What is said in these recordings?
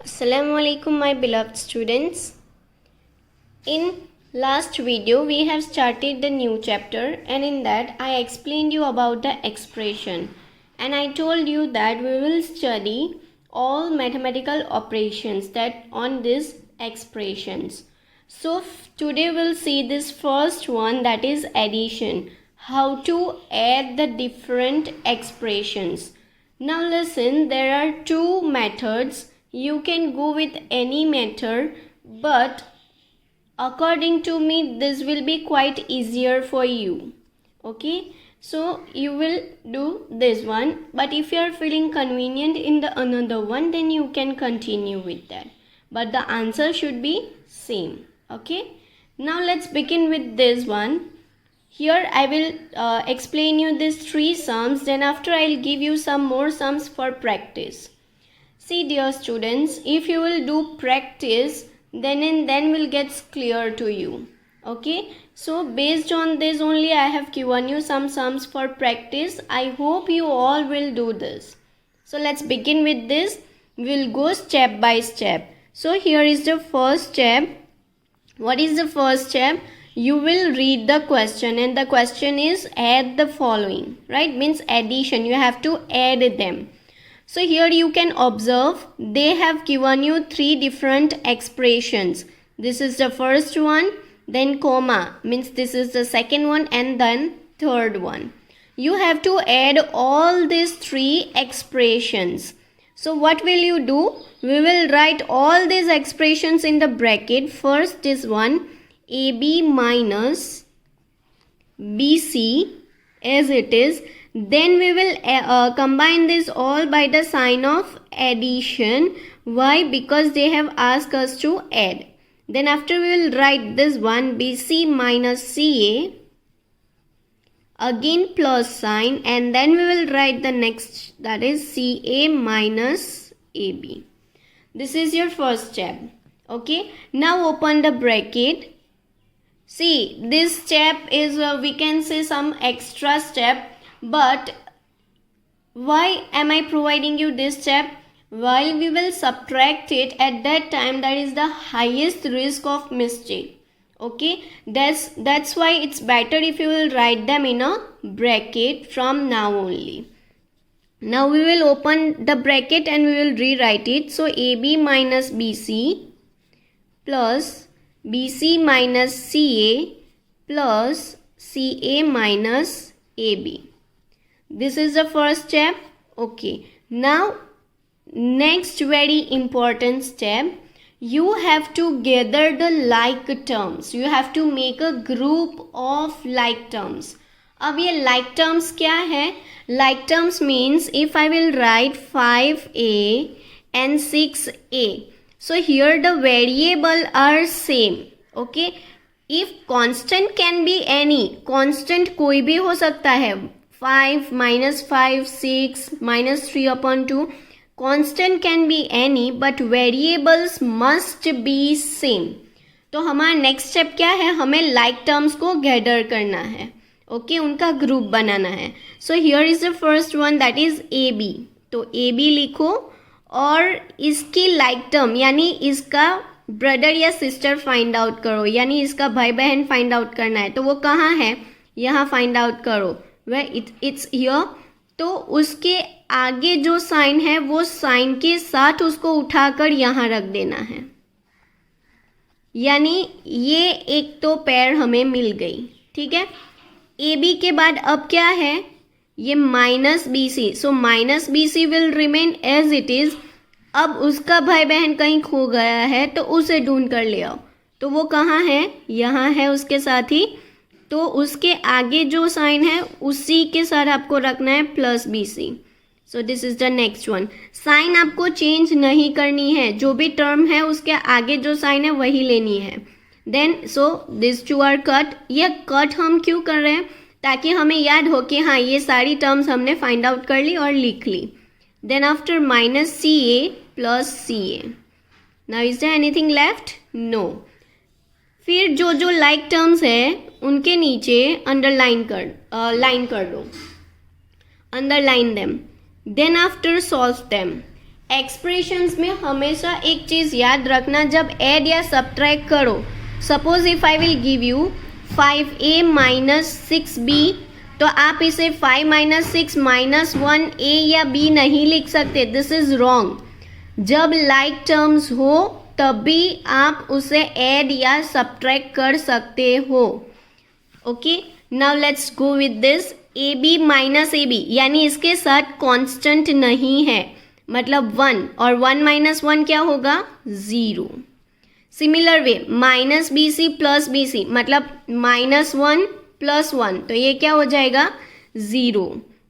Assalamu alaikum my beloved students. In last video we have started the new chapter, and in that I explained you about the expression, and I told you that we will study all mathematical operations that on these expressions. So today we'll see this first one, that is addition, how to add the different expressions. Now listen, there are two methods. You can go with any method, but according to me this will be quite easier for you. Okay, so you will do this one, but if you are feeling convenient in the another one, then you can continue with that, but the answer should be same. Okay, now let's begin with this one. Here I will explain you these three sums, then after I'll give you some more sums for practice. See dear students, if you will do practice, then will get clear to you. Okay, so based on this only I have given you some sums for practice. I hope you all will do this. So let's begin with this. We'll go step by step. So here is the first step. What is the first step? You will read the question, and the question is add the following, right? Means addition, you have to add them. So here you can observe they have given you three different expressions. This is the first one, then comma, means this is the second one, and then third one. You have to add all these three expressions. So what will you do? We will write all these expressions in the bracket. First this one, AB minus BC as it is. Then we will combine this all by the sign of addition. Why? Because they have asked us to add. Then after we will write this one, BC minus CA, again plus sign, and then we will write the next, that is CA minus AB. This is your first step. Okay, now open the bracket. See, this step is we can say some extra step. But why am I providing you this step? While we will subtract it, at that time that is the highest risk of mistake. Okay, that's why it's better if you will write them in a bracket from now only. Now we will open the bracket and we will rewrite it. So AB minus BC plus BC minus CA plus CA minus AB. This is the first step. Okay, now next very important step, you have to gather the like terms. You have to make a group of like terms. अब ये like terms क्या है? Like terms means if I will write 5a and 6a, so here the variable are same. Okay, if constant can be any, constant कोई भी हो सकता है, 5, minus 5, 6, minus 3 upon 2. Constant can be any, but variables must be same. तो हमारा next step क्या है? हमें लाइक टर्म्स को गैदर करना है. ओके, उनका ग्रुप बनाना है. So here is the first one, that is A B. तो ए बी लिखो और इसकी लाइक टर्म यानी इसका ब्रदर या सिस्टर फाइंड आउट करो, यानी इसका भाई बहन फाइंड आउट करना है. तो वो कहाँ है? यहाँ फाइंड आउट करो. Where it's here. तो उसके आगे जो साइन है वो साइन के साथ उसको उठाकर यहाँ रख देना है, यानी ये एक तो पैर हमें मिल गई. ठीक है, ए बी के बाद अब क्या है? ये minus B C. So minus B C will remain as it is. अब उसका भाई बहन कहीं खो गया है तो उसे ढूंढ कर ले आओ. तो वो कहाँ है? यहाँ है उसके साथ ही. तो उसके आगे जो साइन है उसी के साथ आपको रखना है plus B C. So this is the next one. Sign आपको चेंज नहीं करनी है, जो भी टर्म है उसके आगे जो साइन है वही लेनी है. Then so this two are cut. ये कट हम क्यों कर रहे हैं? ताकि हमें याद हो कि हाँ ये सारी टर्म्स हमने फाइंड आउट कर ली और लिख ली. Then after minus C A plus C A. Now is there anything left? No. फिर जो जो लाइक टर्म्स है उनके नीचे अंडरलाइन लाइन कर दो, underline them. Then after solve them. Expressions में हमेशा एक चीज़ याद रखना, जब ऐड या सब्ट्रैक्ट करो, suppose if I will give you 5a minus 6b, तो आप इसे 5 माइनस 6 माइनस 1a या b नहीं लिख सकते, दिस इज रॉन्ग। जब लाइक टर्म्स हो तभी आप उसे ऐड या सब्ट्रैक्ट कर सकते हो। Okay, now let's go with this. ab minus ab यानी इसके साथ कांस्टेंट नहीं है, मतलब 1, और 1 माइनस 1 क्या होगा, 0। Similar way minus bc plus bc मतलब -1 प्लस 1, तो ये क्या हो जाएगा, 0।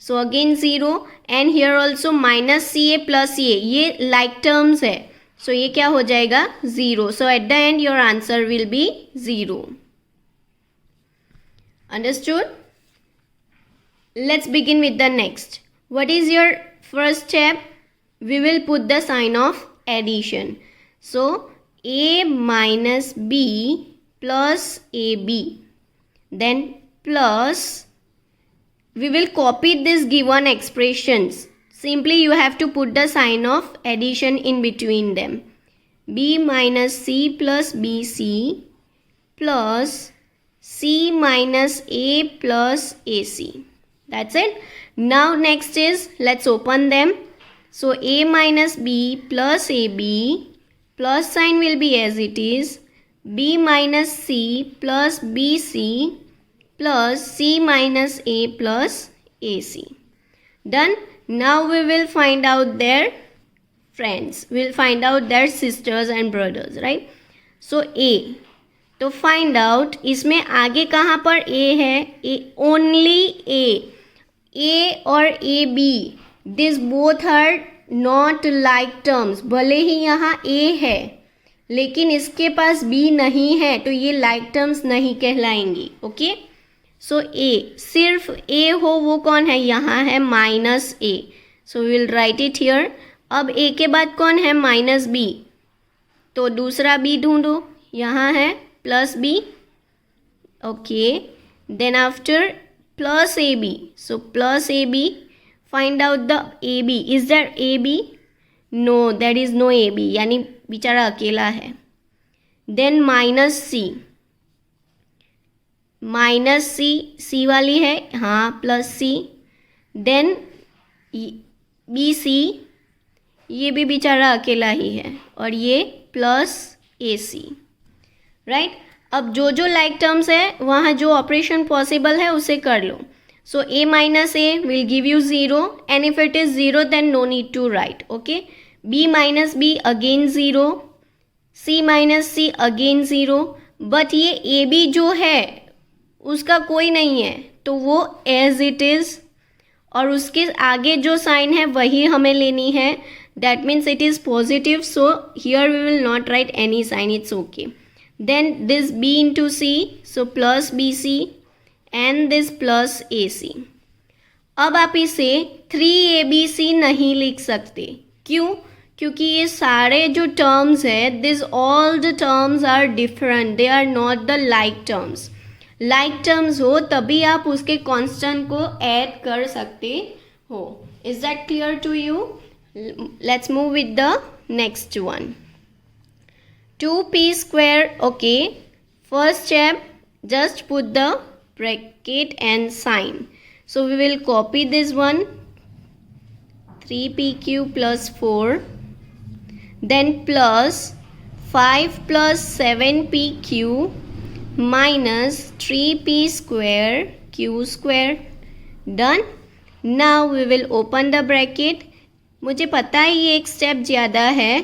So again 0, and here also minus ca plus ca, ये लाइक टर्म्स है, सो ये क्या हो जाएगा, 0। So at the end your answer will be 0। Understood? Let's begin with the next. What is your first step? We will put the sign of addition. So a minus b plus ab, then plus, we will copy this given expressions. Simply you have to put the sign of addition in between them. b minus c plus bc plus c minus a plus ac. That's it. Now next is, let's open them. So a minus b plus ab, plus sign will be as it is, b minus c plus bc plus c minus a plus ac. Done. Now we will find out their friends. We will find out their sisters and brothers, right? So a, तो find out, इसमें आगे कहाँ पर a है, a only a और A B, this both are not like terms. भले ही यहाँ ए है लेकिन इसके पास बी नहीं है, तो ये लाइक टर्म्स नहीं कहलाएंगी। ओके, सो ए, सिर्फ ए हो वो कौन है, यहाँ है minus A, so we will write it here. अब ए के बाद कौन है, माइनस बी, तो दूसरा बी ढूंढो, यहाँ है plus B. Okay, then after plus ab, so plus ab, find out the ab, is there ab, no, there is no ab, यानी बेचारा अकेला है। then minus c, minus c वाली है, हाँ प्लस c, then bc, ये भी बेचारा अकेला ही है, और ये प्लस ac, राइट। अब जो जो लाइक टर्म्स है वहाँ जो ऑपरेशन पॉसिबल है उसे कर लो। So a minus A will give you 0, and if it is 0 then no need to write. Okay, b minus B again 0, c minus C again 0, but ये ए बी जो है उसका कोई नहीं है, तो वो एज इट इज़, और उसके आगे जो साइन है वही हमें लेनी है, that means it is positive, so here we will not write any sign, it's okay. Then this b into c, so plus bc and this plus ac. अब आप इसे 3abc नहीं लिख सकते, क्यों? क्योंकि ये सारे जो टर्म्स है, this all the terms are different, they are not the like terms. Like terms हो तभी आप उसके कांस्टेंट को ऐड कर सकते हो। Is that clear to you? Let's move with the next one. 2p square. Okay, first step, just put the bracket and sign. So we will copy this one, 3pq plus 4, then plus 5 plus 7pq minus 3p square q square. Done. Now we will open the bracket. मुझे पता है ये एक step ज़्यादा है,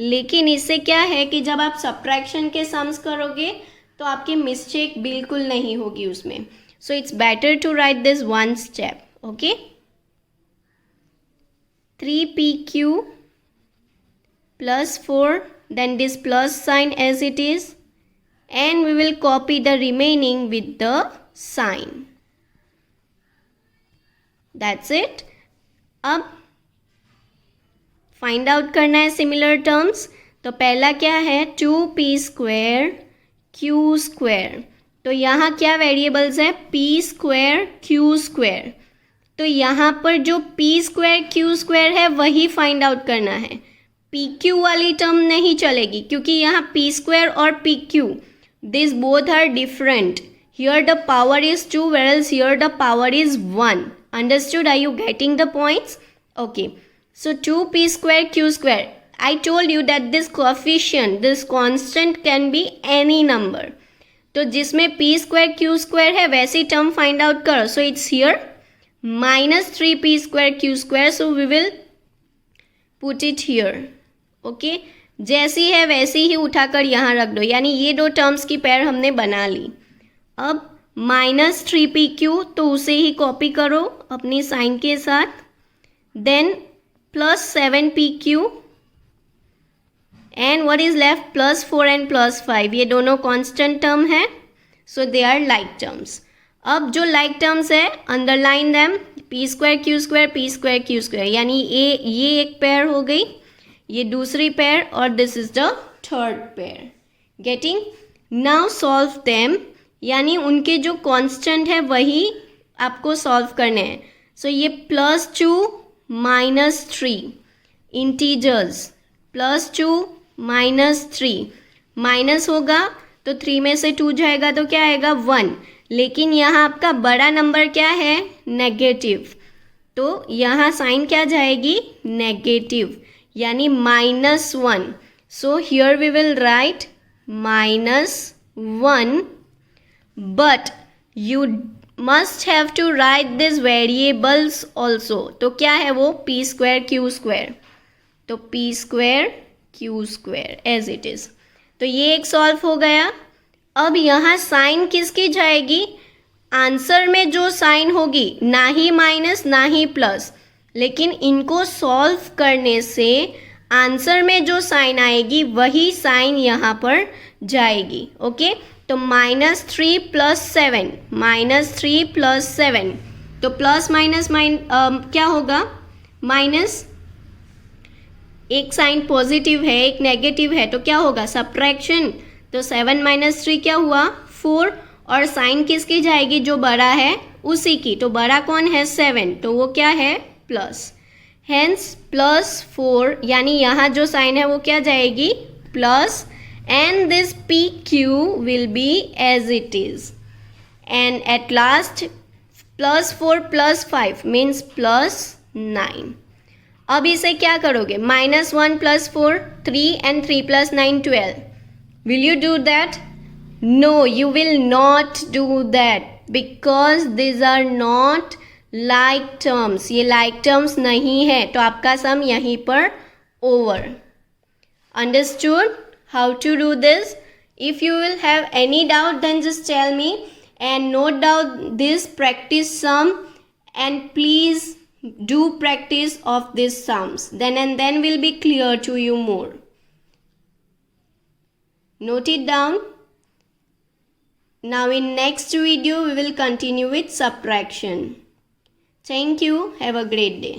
लेकिन इससे क्या है कि जब आप सब्ट्रैक्शन के सम्स करोगे तो आपकी मिस्टेक बिल्कुल नहीं होगी उसमें। So it's better to write this one step. Okay, 3pq plus 4, then this plus sign as it is, and we will copy the remaining with the sign. That's it. अब find out करना है similar terms. तो पहला क्या है, 2p square q square, तो यहाँ क्या वेरिएबल्स है, p स्क्वायर q स्क्वायर, तो यहाँ पर जो पी स्क्वायर क्यू स्क्वायर है वही फाइंड आउट करना है, पी क्यू वाली टर्म नहीं चलेगी, क्योंकि यहाँ पी स्क्वायर और P Q this both are different. Here the power is 2 whereas here the power is 1. Understood? Are you getting the points? Okay. So 2p square q square. I told you that this coefficient, this constant can be any number. तो जिसमें p square q square है वैसी term find out करो. So it's here minus 3p square q square. So we will put it here. Okay. जैसी है वैसी ही उठाकर यहाँ रख दो. यानी ये दो टर्म्स की पेयर हमने बना ली. अब माइनस 3pq तो उसे ही कॉपी करो अपनी साइन के साथ. Then plus 7pq and what is left plus 4 and plus 5. ये दोनों कांस्टेंट टर्म है, so they are like terms. अब जो लाइक टर्म्स है underline them, P square Q square P square Q square. यानी ये एक पेयर हो गई, ये दूसरी पेयर और this is the third pair. Getting? Now solve them. यानी उनके जो कांस्टेंट है वही आपको सॉल्व करने हैं. सो ये plus 2 minus 3 integers, plus 2 minus 3 minus होगा तो 3 में से 2 जाएगा तो क्या आएगा 1. लेकिन यहाँ आपका बड़ा नंबर क्या है नेगेटिव, तो यहाँ साइन क्या जाएगी नेगेटिव, यानी -1. So here we will write -1. But you must have to write these variables also. तो क्या है वो p square q square. तो p square q square as it is. तो ये एक सॉल्व हो गया. अब यहाँ साइन किसकी जाएगी, आंसर में जो साइन होगी, ना ही माइनस ना ही प्लस, लेकिन इनको सॉल्व करने से आंसर में जो साइन आएगी वही साइन यहाँ पर जाएगी. ओके. तो -3 + 7, -3 + 7, तो प्लस माइनस क्या होगा माइनस. एक साइन पॉजिटिव है एक नेगेटिव है तो क्या होगा सब्ट्रैक्शन. तो 7 - 3 क्या हुआ 4, और साइन किसकी जाएगी जो बड़ा है उसी की. तो बड़ा कौन है 7, तो वो क्या है प्लस. हेंस +4, यानी यहाँ जो साइन है वो क्या जाएगी plus. And this PQ will be as it is. And at last +4 + 5 means +9. अब इसे क्या करोगे, -1 + 4 3 and 3 + 9 12. Will you do that? No, you will not do that because these are not like terms. ये like terms नहीं है, तो आपका सम यहीं पर over. Understood? How to do this? If you will have any doubt then just tell me and note down this practice sum, and please do practice of these sums, then and then will be clear to you more. Note it down. Now in next video we will continue with subtraction. Thank you. Have a great day.